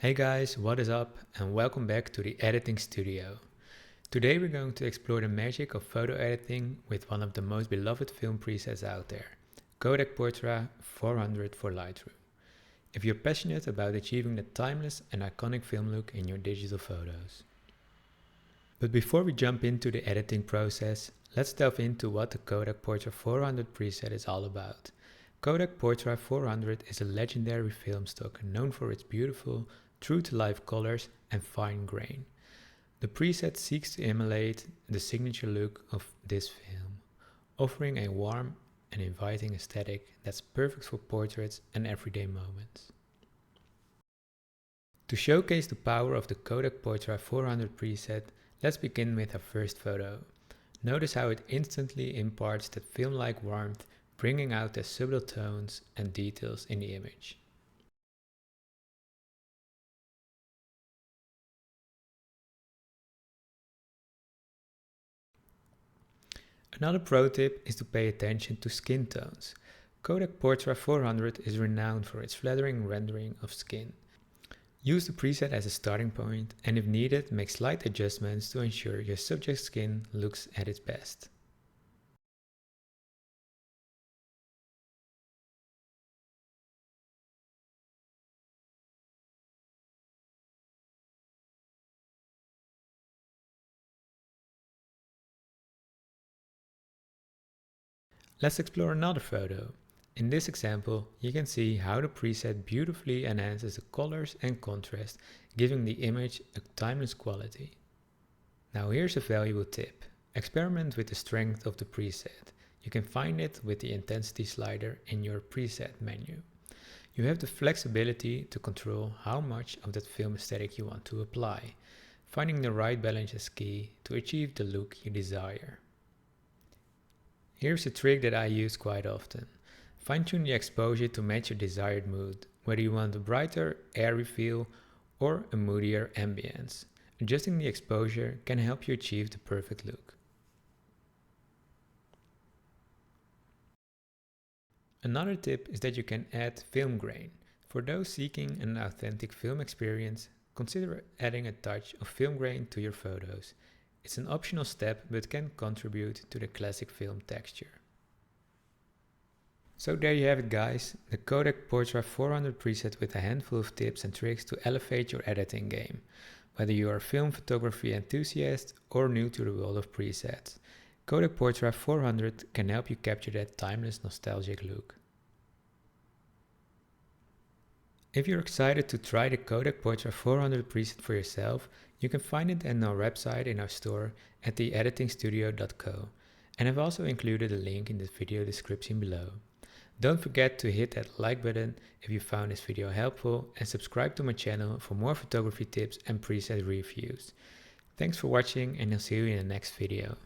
Hey guys, what is up and welcome back to the editing studio. Today we're going to explore the magic of photo editing with one of the most beloved film presets out there, Kodak Portra 400 for Lightroom. If you're passionate about achieving the timeless and iconic film look in your digital photos. But before we jump into the editing process, let's delve into what the Kodak Portra 400 preset is all about. Kodak Portra 400 is a legendary film stock known for its beautiful, true-to-life colors and fine grain. The preset seeks to emulate the signature look of this film, offering a warm and inviting aesthetic that's perfect for portraits and everyday moments. To showcase the power of the Kodak Portra 400 preset, let's begin with our first photo. Notice how it instantly imparts that film-like warmth, bringing out the subtle tones and details in the image. Another pro tip is to pay attention to skin tones. Kodak Portra 400 is renowned for its flattering rendering of skin. Use the preset as a starting point and if needed, make slight adjustments to ensure your subject's skin looks at its best. Let's explore another photo. In this example, you can see how the preset beautifully enhances the colors and contrast, giving the image a timeless quality. Now here's a valuable tip. Experiment with the strength of the preset. You can find it with the intensity slider in your preset menu. You have the flexibility to control how much of that film aesthetic you want to apply. Finding the right balance is key to achieve the look you desire. Here's a trick that I use quite often. Fine-tune the exposure to match your desired mood, whether you want a brighter, airy feel or a moodier ambience. Adjusting the exposure can help you achieve the perfect look. Another tip is that you can add film grain. For those seeking an authentic film experience, consider adding a touch of film grain to your photos. It's an optional step but can contribute to the classic film texture. So there you have it guys, the Kodak Portra 400 preset with a handful of tips and tricks to elevate your editing game. Whether you are a film photography enthusiast or new to the world of presets, Kodak Portra 400 can help you capture that timeless nostalgic look. If you're excited to try the Kodak Portra 400 preset for yourself, you can find it on our website in our store at theeditingstudio.co, and I've also included a link in the video description below. Don't forget to hit that like button if you found this video helpful and subscribe to my channel for more photography tips and preset reviews. Thanks for watching and I'll see you in the next video.